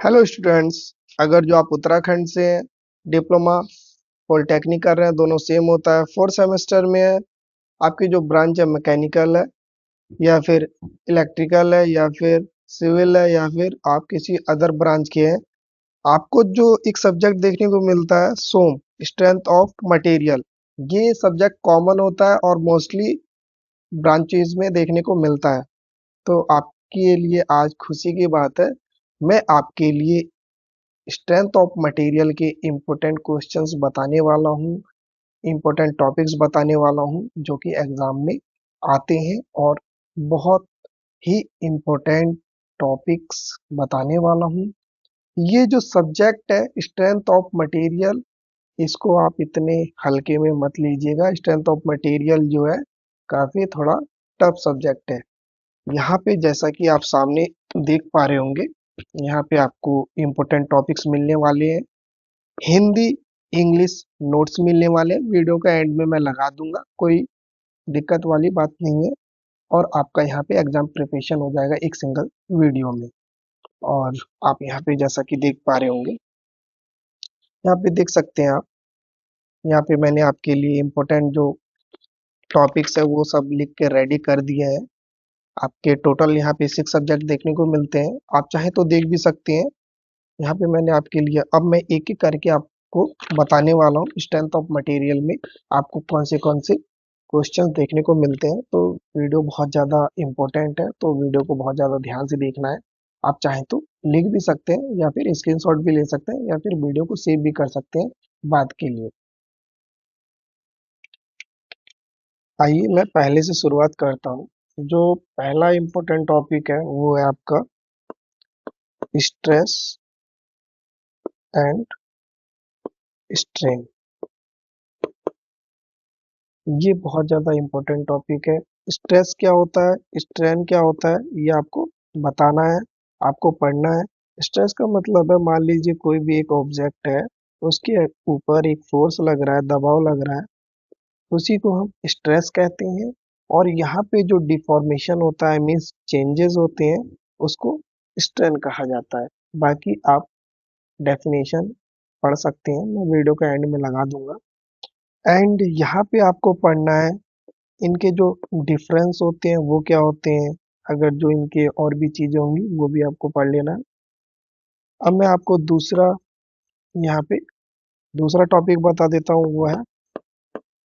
Hello students. अगर जो आप उत्तराखंड से हैं, डिप्लोमा पॉलिटेक्निक कर रहे हैं, दोनों सेम होता है। फोर्थ सेमेस्टर में है, आपकी जो ब्रांच है मैकेनिकल है या फिर इलेक्ट्रिकल है या फिर सिविल है या फिर आप किसी अदर ब्रांच के हैं, आपको जो एक सब्जेक्ट देखने को मिलता है सोम, स्ट्रेंथ ऑफ मटेरियल। ये सब्जेक्ट कॉमन होता है और मोस्टली ब्रांचेज में देखने को मिलता है। तो आपके लिए आज खुशी की बात है, मैं आपके लिए स्ट्रेंथ ऑफ मटेरियल के इम्पोर्टेंट क्वेश्चंस बताने वाला हूँ, इम्पोर्टेंट टॉपिक्स बताने वाला हूँ जो कि एग्जाम में आते हैं और बहुत ही इम्पोर्टेंट टॉपिक्स बताने वाला हूँ। ये जो सब्जेक्ट है स्ट्रेंथ ऑफ मटेरियल, इसको आप इतने हल्के में मत लीजिएगा। स्ट्रेंथ ऑफ मटेरियल जो है काफी थोड़ा टफ सब्जेक्ट है। यहाँ पे जैसा कि आप सामने देख पा रहे होंगे, यहाँ पे आपको इम्पोर्टेंट टॉपिक्स मिलने वाले हैं। हिंदी इंग्लिश नोट्स मिलने वाले हैं, वीडियो का एंड में मैं लगा दूंगा, कोई दिक्कत वाली बात नहीं है। और आपका यहाँ पे एग्जाम प्रिपरेशन हो जाएगा एक सिंगल वीडियो में। और आप यहाँ पे जैसा कि देख पा रहे होंगे, यहाँ पे देख सकते हैं आप, यहाँ पे मैंने आपके लिए इम्पोर्टेंट जो टॉपिक्स है वो सब लिख के रेडी कर दिए हैं। आपके टोटल यहाँ पे 6 सब्जेक्ट देखने को मिलते हैं, आप चाहे तो देख भी सकते हैं। यहाँ पे मैंने आपके लिए, अब मैं एक एक करके आपको बताने वाला हूँ स्ट्रेंथ ऑफ मटेरियल में आपको कौन से क्वेश्चंस देखने को मिलते हैं। तो वीडियो बहुत ज़्यादा इम्पोर्टेंट है, तो वीडियो को बहुत ज़्यादा ध्यान से देखना है। आप चाहें तो लिख भी सकते हैं या फिर स्क्रीनशॉट भी ले सकते हैं या फिर वीडियो को सेव भी कर सकते हैं बाद के लिए। आइए मैं पहले से शुरुआत करता हूँ। जो पहला इम्पोर्टेंट टॉपिक है वो है आपका स्ट्रेस एंड स्ट्रेन। ये बहुत ज़्यादा इम्पोर्टेंट टॉपिक है। स्ट्रेस क्या होता है, स्ट्रेन क्या होता है, ये आपको बताना है, आपको पढ़ना है। स्ट्रेस का मतलब है, मान लीजिए कोई भी एक ऑब्जेक्ट है, उसके ऊपर एक फोर्स लग रहा है, दबाव लग रहा है, उसी को हम स्ट्रेस कहते हैं। और यहाँ पे जो डिफॉर्मेशन होता है, मीन्स चेंजेस होते हैं, उसको स्ट्रेन कहा जाता है। बाकी आप डेफिनेशन पढ़ सकते हैं, मैं वीडियो का एंड में लगा दूंगा। एंड यहाँ पे आपको पढ़ना है इनके जो डिफरेंस होते हैं वो क्या होते हैं। अगर जो इनके और भी चीजें होंगी वो भी आपको पढ़ लेना है। अब मैं आपको यहाँ पे दूसरा टॉपिक बता देता हूँ, वो है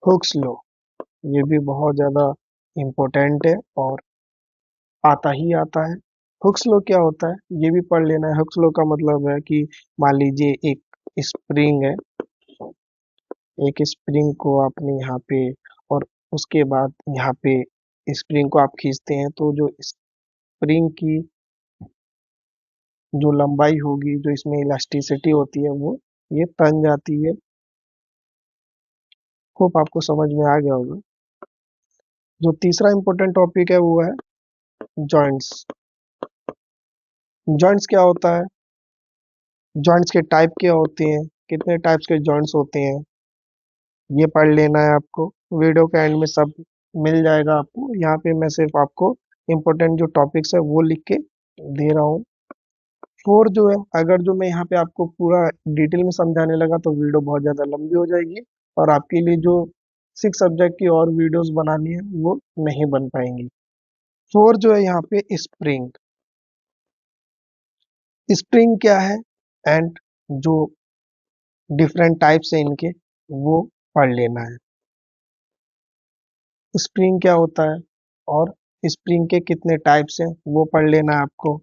हुक्स लॉ। ये भी बहुत ज्यादा इम्पोर्टेंट है और आता ही आता है। हुक्स लॉ क्या होता है ये भी पढ़ लेना है। हुक्स लॉ का मतलब है कि मान लीजिए एक स्प्रिंग है, एक स्प्रिंग को आपने यहाँ पे, और उसके बाद यहाँ पे स्प्रिंग को आप खींचते हैं तो जो स्प्रिंग की जो लंबाई होगी, जो इसमें इलास्टिसिटी होती है, वो ये तन जाती है। होप आपको समझ में आ गया होगा। जो तीसरा इंपॉर्टेंट टॉपिक है वो है जॉइंट्स। जॉइंट्स क्या होता है, जॉइंट्स के टाइप क्या होते हैं, कितने टाइप्स के जॉइंट्स होते हैं, ये पढ़ लेना है आपको। वीडियो के एंड में सब मिल जाएगा आपको। यहाँ पे मैं सिर्फ आपको इम्पोर्टेंट जो टॉपिक्स है वो लिख के दे रहा हूँ। फोर जो है, अगर जो मैं यहाँ पे आपको पूरा डिटेल में समझाने लगा तो वीडियो बहुत ज्यादा लंबी हो जाएगी और आपके लिए जो 6 सब्जेक्ट की और वीडियोस बनानी है वो नहीं बन पाएंगी। फोर जो है यहाँ पे स्प्रिंग। स्प्रिंग क्या है एंड जो डिफरेंट टाइप्स है इनके, वो पढ़ लेना है। स्प्रिंग क्या होता है और स्प्रिंग के कितने टाइप्स हैं वो पढ़ लेना है आपको।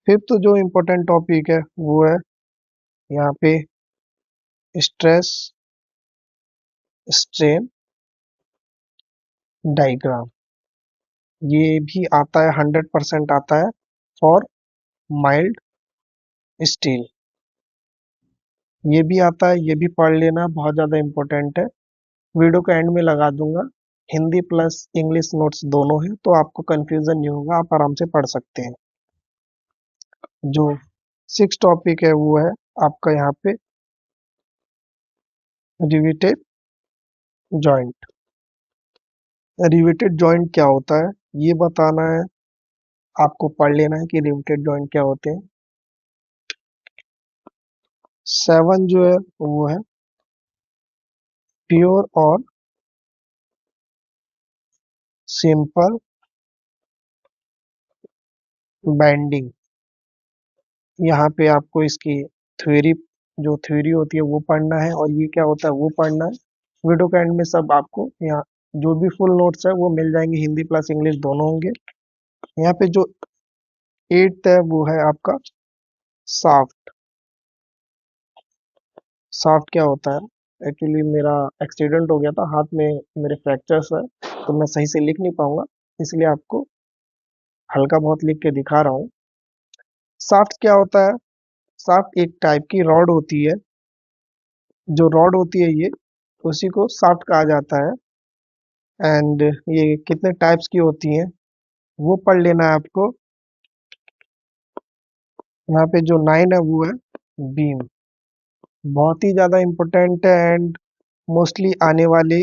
फिफ्थ जो इम्पोर्टेंट टॉपिक है वो है यहाँ पे स्ट्रेस स्ट्रेन डायग्राम। ये भी आता है, 100% आता है फॉर माइल्ड स्टील। ये भी आता है, ये भी पढ़ लेना, बहुत ज्यादा इम्पोर्टेंट है। वीडियो का एंड में लगा दूंगा। हिंदी प्लस इंग्लिश नोट्स दोनों है, तो आपको कंफ्यूजन नहीं होगा, आप आराम से पढ़ सकते हैं। जो 6 टॉपिक है वो है आपका यहाँ पे रिवेटेड जॉइंट। रिवेटेड जॉइंट क्या होता है ये बताना है। आपको पढ़ लेना है कि रिवेटेड जॉइंट क्या होते हैं। 7 जो है वो है प्योर और सिंपल बैंडिंग। यहाँ पे आपको इसकी थ्योरी, जो थ्योरी होती है वो पढ़ना है, और ये क्या होता है वो पढ़ना है। वीडियो के एंड में सब आपको यहाँ जो भी फुल नोट्स है वो मिल जाएंगे, हिंदी प्लस इंग्लिश दोनों होंगे। यहाँ पे जो 8th है वो है आपका साफ्ट। साफ्ट क्या होता है, एक्चुअली मेरा एक्सीडेंट हो गया था, हाथ में मेरे फ्रैक्चर्स है, तो मैं सही से लिख नहीं पाऊंगा, इसलिए आपको हल्का बहुत लिख के दिखा रहा हूँ। साफ्ट क्या होता है, साफ्ट एक टाइप की रॉड होती है, जो रॉड होती है ये, उसी को साफ्ट कहा जाता है। एंड ये कितने टाइप्स की होती हैं वो पढ़ लेना है आपको। यहाँ पे जो 9 है वो है बीम। बहुत ही ज्यादा इम्पोर्टेंट है, एंड मोस्टली आने वाले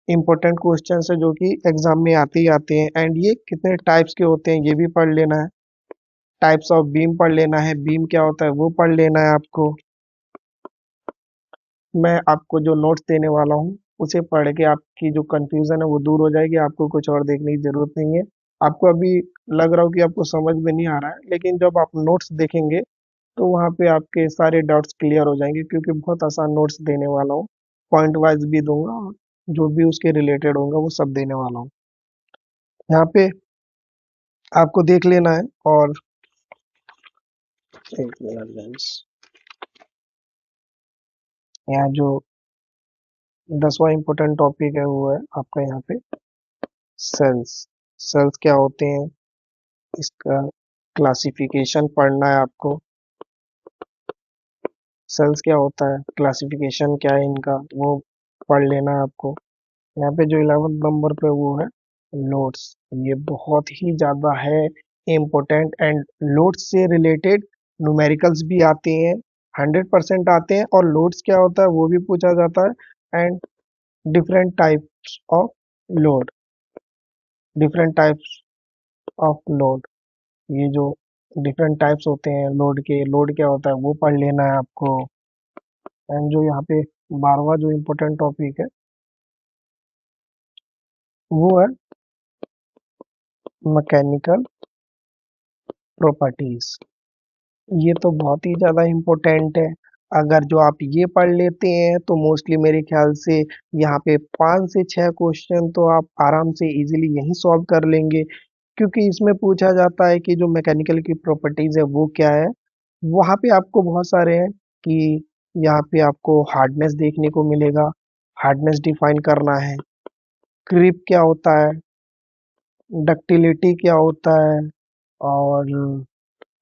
इम्पोर्टेंट क्वेश्चन है जो कि एग्जाम में आते ही आते हैं। एंड ये कितने टाइप्स के होते हैं ये भी पढ़ लेना है। टाइप्स ऑफ बीम पढ़ लेना है, बीम क्या होता है वो पढ़ लेना है आपको। मैं आपको जो नोट्स देने वाला हूँ उसे पढ़ के आपकी जो कंफ्यूजन है वो दूर हो जाएगी, आपको कुछ और देखने की जरूरत नहीं है। आपको अभी लग रहा हो कि आपको समझ में नहीं आ रहा है, लेकिन जब आप नोट्स देखेंगे तो वहाँ पे आपके सारे डाउट्स क्लियर हो जाएंगे, क्योंकि बहुत आसान नोट्स देने वाला हूँ। पॉइंट वाइज भी दूंगा, और जो भी उसके रिलेटेड होगा वो सब देने वाला हूँ। यहाँ पे आपको देख लेना है। और एक मिनट गाइस, यहाँ जो 10वां इम्पोर्टेंट टॉपिक है वो है आपका यहाँ पे सेल्स। सेल्स क्या होते हैं, इसका क्लासिफिकेशन पढ़ना है आपको। सेल्स क्या होता है, क्लासिफिकेशन क्या है इनका, वो पढ़ लेना है आपको। यहाँ पे जो 11th नंबर पे वो है लोड्स। ये बहुत ही ज्यादा है इम्पोर्टेंट, एंड लोड्स से रिलेटेड न्यूमेरिकल्स भी आते हैं, 100% आते हैं। और लोड्स क्या होता है वो भी पूछा जाता है। And different types of load, different types of load, ये जो डिफरेंट टाइप्स होते हैं लोड के, लोड क्या होता है वो पढ़ लेना है आपको। एंड जो यहाँ पे 12वां जो इम्पोर्टेंट टॉपिक है वो है मैकेनिकल प्रॉपर्टीज। ये तो बहुत ही ज्यादा इम्पोर्टेंट है। अगर जो आप ये पढ़ लेते हैं तो मोस्टली मेरे ख्याल से यहाँ पे 5 से 6 क्वेश्चन तो आप आराम से इजीली यहीं सॉल्व कर लेंगे, क्योंकि इसमें पूछा जाता है कि जो मैकेनिकल की प्रॉपर्टीज है वो क्या है। वहाँ पे आपको बहुत सारे हैं कि यहाँ पे आपको हार्डनेस देखने को मिलेगा, हार्डनेस डिफाइन करना है। क्रीप क्या होता है, डक्टिलिटी क्या होता है, और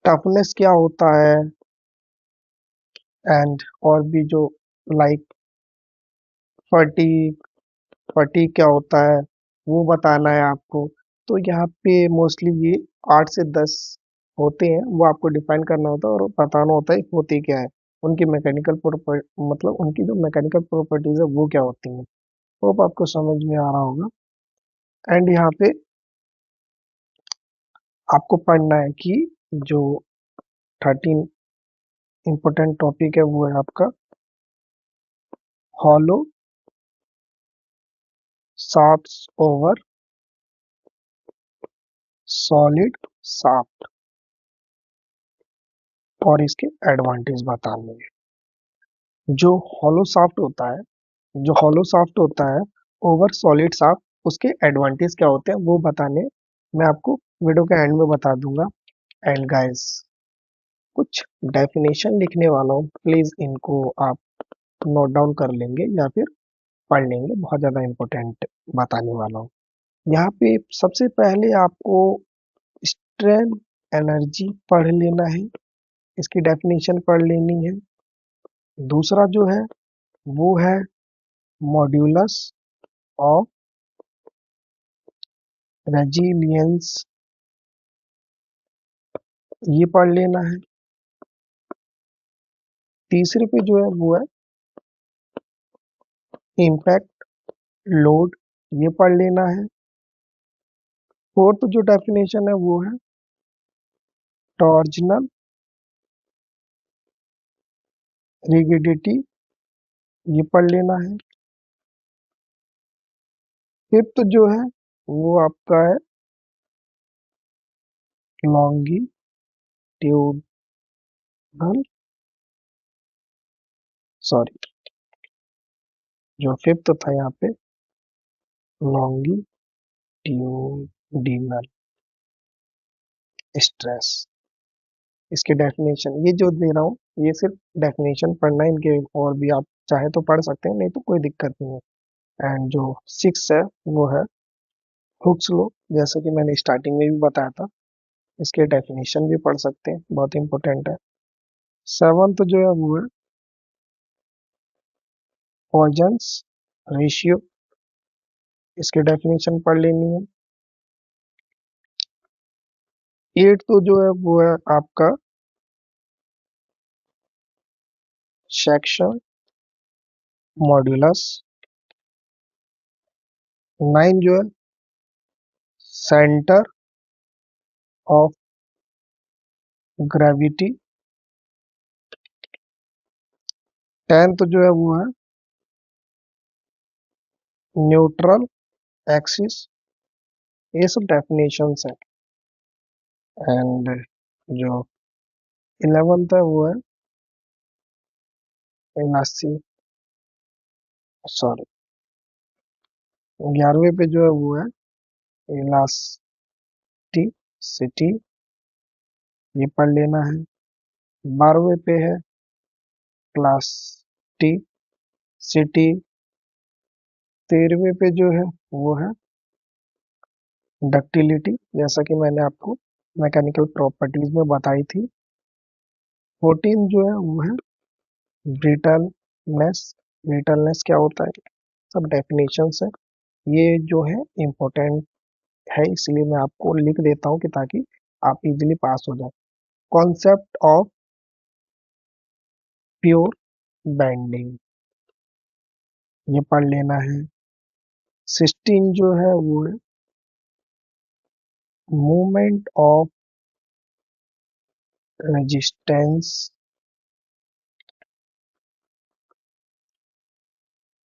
टफनेस क्या होता है, एंड और भी जो लाइक फटीग, फटीग क्या होता है वो बताना है आपको। तो यहाँ पे मोस्टली ये 8 से 10 होते हैं, वो आपको डिफाइन करना होता है और बताना होता है होते क्या है, उनकी मैकेनिकल प्रॉपर, मतलब उनकी जो मैकेनिकल प्रॉपर्टीज है वो क्या होती हैं। होप आपको समझ में आ रहा होगा। एंड यहाँ पे आपको पढ़ना है कि जो 13 इम्पोर्टेंट टॉपिक है वो है आपका hollow shafts over solid shaft, और इसके एडवांटेज बताने हैं। जो हॉलो शाफ्ट होता है, जो हॉलो शाफ्ट होता है ओवर सॉलिड शाफ्ट, उसके एडवांटेज क्या होते हैं वो बताने मैं आपको वीडियो के एंड में बता दूंगा। एंड गाइस, कुछ डेफिनेशन लिखने वाला हूँ, प्लीज इनको आप नोट डाउन कर लेंगे या फिर पढ़ लेंगे, बहुत ज्यादा इंपॉर्टेंट बताने वाला हूँ। यहाँ पे सबसे पहले आपको स्ट्रेन एनर्जी पढ़ लेना है, इसकी डेफिनेशन पढ़ लेनी है। दूसरा जो है वो है मॉड्यूलस ऑफ रेजिलियंस, ये पढ़ लेना है। तीसरे पे जो है वो है इम्पैक्ट लोड, ये पढ़ लेना है। फोर्थ जो डेफिनेशन है वो है टॉर्जनल रिगिडिटी, ये पढ़ लेना है। फिफ्थ जो है वो आपका है लॉन्गिट्यूडनल, सॉरी, जो फिफ्थ था यहाँ पे लॉन्गिट्यूडिनल स्ट्रेस। इसके डेफिनेशन ये जो दे रहा हूँ, ये सिर्फ डेफिनेशन पढ़ना है, इनके और भी आप चाहे तो पढ़ सकते हैं, नहीं तो कोई दिक्कत नहीं है। एंड जो सिक्स है वो है हुक्स लॉ, जैसे कि मैंने स्टार्टिंग में भी बताया था, इसके डेफिनेशन भी पढ़ सकते हैं, बहुत इंपॉर्टेंट है। सेवंथ जो है वो है पॉइजन्स रेशियो, इसकी डेफिनेशन पढ़ लेनी है। एट तो जो है वो है आपका सेक्शन मॉड्यूलस। नाइन जो है सेंटर ऑफ ग्रेविटी। टेंथ जो है वो है न्यूट्रल एक्सिस। ये सब डेफिनेशंस है। एंड जो इलेवेंथ है वो है इलास्टी, सॉरी, 11वें पे जो है वो है इलास्टिसिटी, ये पढ़ लेना है। 12वें पे है प्लास्टिसिटी। 13वें पे जो है वो है डक्टिलिटी, जैसा कि मैंने आपको मैकेनिकल प्रॉपर्टीज में बताई थी। 14 जो है वो है ब्रिटलनेस। ब्रिटलनेस क्या होता है, सब डेफिनेशंस है। ये जो है इम्पोर्टेंट है, इसलिए मैं आपको लिख देता हूँ कि ताकि आप इजीली पास हो जाए। कॉन्सेप्ट ऑफ प्योर बैंडिंग, ये पढ़ लेना है। 16 जो है वो है मूवमेंट ऑफ रेजिस्टेंस।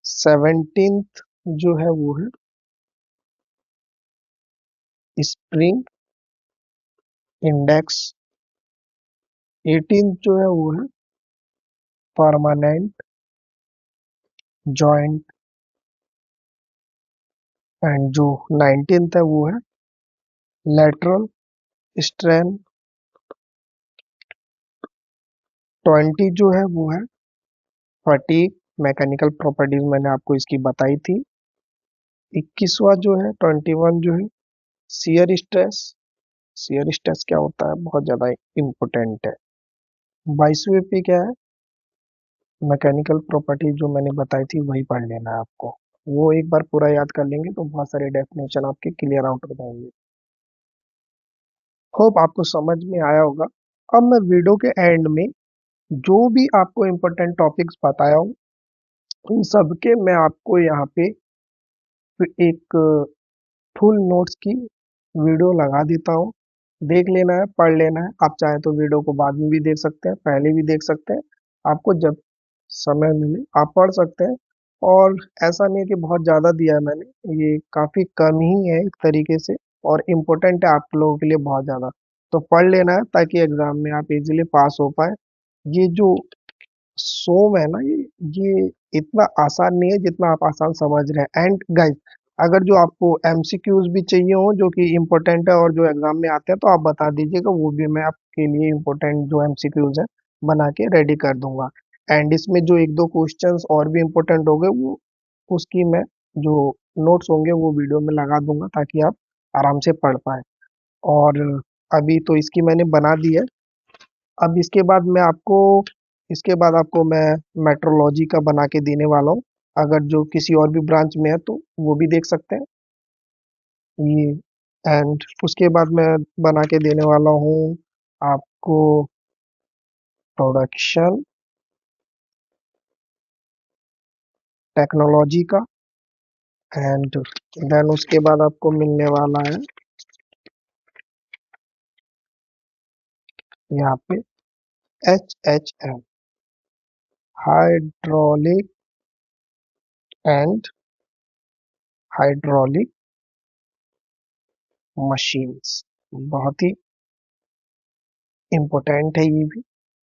17th जो है वो है स्प्रिंग इंडेक्स। 18th जो है वो है परमानेंट जॉइंट। एंड जो 19th है वो है लेटरल स्ट्रेन। 20 जो है वो है फटीग। मैकेनिकल प्रॉपर्टीज मैंने आपको इसकी बताई थी। 21वां जो है 21 जो है शियर स्ट्रेस। शियर स्ट्रेस क्या होता है, बहुत ज्यादा इम्पोर्टेंट है। 22वें पे क्या है मैकेनिकल प्रॉपर्टी जो मैंने बताई थी वही पढ़ लेना है आपको। वो एक बार पूरा याद कर लेंगे तो बहुत सारे डेफिनेशन आपके क्लियर आउट हो जाएंगे। होप आपको समझ में आया होगा। अब मैं वीडियो के एंड में जो भी आपको इम्पोर्टेंट टॉपिक्स बताया हूँ, उन सबके मैं आपको यहाँ पे एक फुल नोट्स की वीडियो लगा देता हूँ। देख लेना है, पढ़ लेना है। आप चाहे तो वीडियो को बाद में भी देख सकते हैं, पहले भी देख सकते हैं। आपको जब समय मिले आप पढ़ सकते हैं। और ऐसा नहीं है कि बहुत ज़्यादा दिया है मैंने, ये काफ़ी कम ही है एक तरीके से, और इम्पोर्टेंट है आप लोगों के लिए बहुत ज़्यादा। तो पढ़ लेना है ताकि एग्जाम में आप इजीली पास हो पाए। ये जो सोम है ना, ये इतना आसान नहीं है जितना आप आसान समझ रहे हैं। एंड गाइस, अगर जो आपको एमसीक्यूज भी चाहिए हो जो कि इम्पोर्टेंट है और जो एग्जाम में आते हैं तो आप बता दीजिएगा, वो भी मैं आपके लिए इम्पोर्टेंट जो एमसीक्यूज है बना के रेडी कर दूंगा। एंड इसमें जो एक दो क्वेश्चंस और भी इम्पोर्टेंट हो गए, वो उसकी मैं जो नोट्स होंगे वो वीडियो में लगा दूंगा ताकि आप आराम से पढ़ पाए। और अभी तो इसकी मैंने बना दी है। अब इसके बाद आपको मैं मेट्रोलॉजी का बना के देने वाला हूँ। अगर जो किसी और भी ब्रांच में है तो वो भी देख सकते हैं ये। एंड उसके बाद मैं बना के देने वाला हूँ आपको प्रोडक्शन टेक्नोलॉजी का। एंड देन उसके बाद आपको मिलने वाला है यहाँ पे HHM, hydraulic and hydraulic machines, बहुत ही इम्पोर्टेंट है ये भी।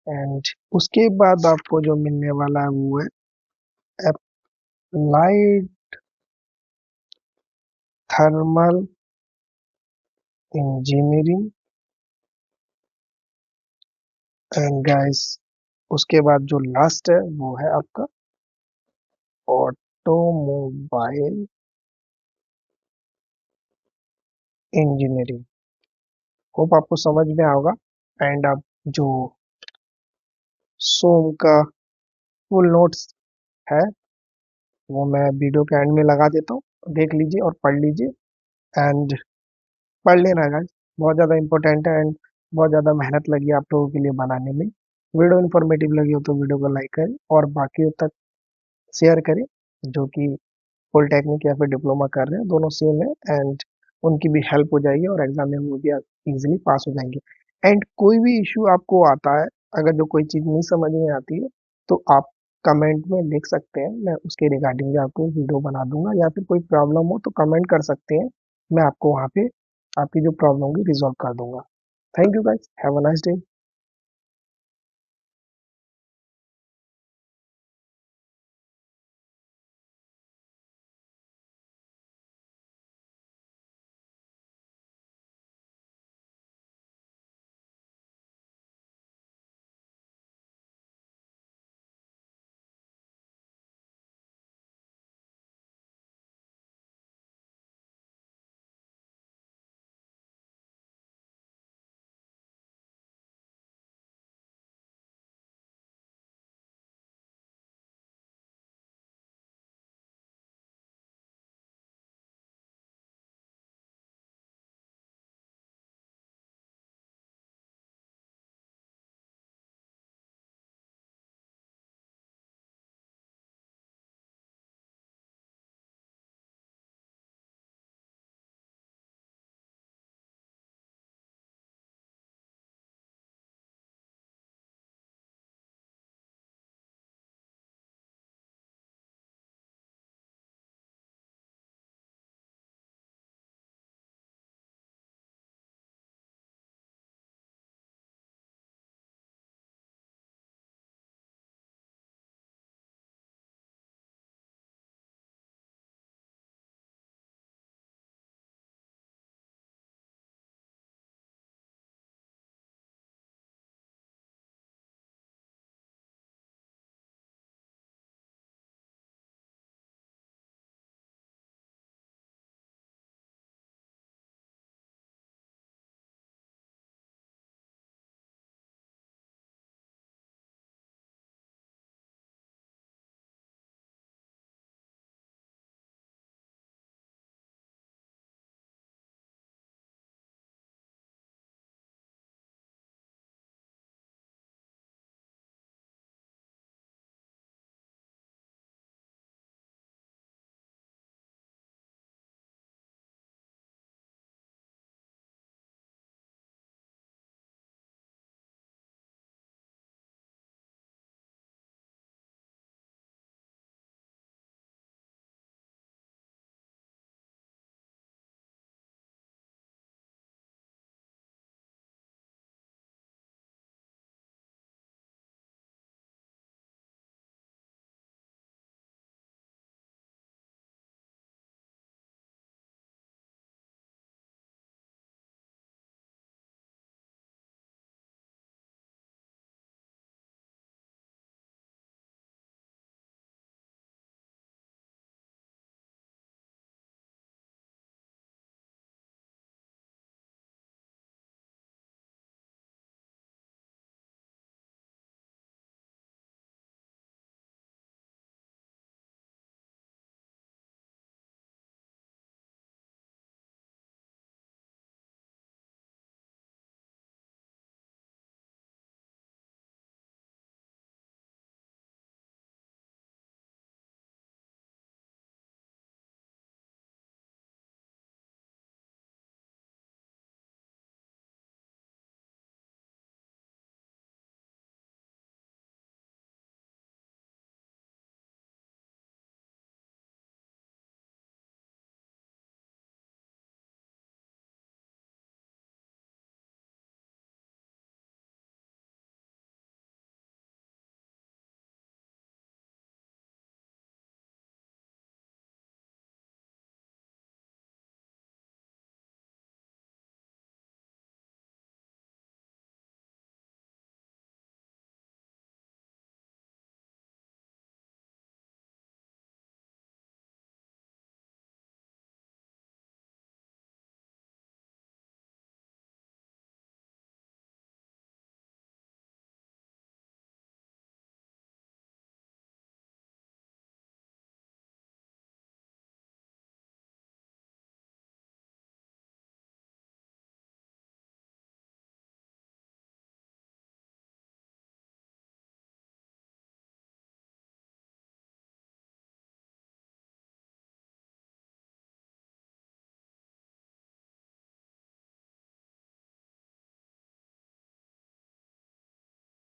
एंड उसके बाद आपको जो मिलने वाला है वो है applied thermal engineering. And guys, उसके बाद जो लास्ट है वो है आपका ऑटोमोबाइल इंजीनियरिंग। होप आपको समझ में होगा। एंड आप जो सोम का फुल नोट्स है वो मैं वीडियो के एंड में लगा देता हूँ, देख लीजिए और पढ़ लीजिए। एंड पढ़ लेना गाइस, बहुत ज़्यादा इंपॉर्टेंट है एंड बहुत ज़्यादा मेहनत लगी आप लोगों के लिए बनाने में। वीडियो इन्फॉर्मेटिव लगी हो तो वीडियो को लाइक करें और बाकियों तक शेयर करें जो कि पॉलिटेक्निक या फिर डिप्लोमा कर रहे हैं, दोनों सेम है। एंड उनकी भी हेल्प हो जाएगी और एग्जाम में वो भी इजीली पास हो जाएंगे। एंड कोई भी इशू आपको आता है, अगर जो कोई चीज़ नहीं समझ में आती है तो आप कमेंट में लिख सकते हैं, मैं उसके रिगार्डिंग भी आपको वीडियो बना दूंगा। या फिर कोई प्रॉब्लम हो तो कमेंट कर सकते हैं, मैं आपको वहाँ पे आपकी जो प्रॉब्लम होगी रिजॉल्व कर दूंगा। Thank you guys, have a nice day.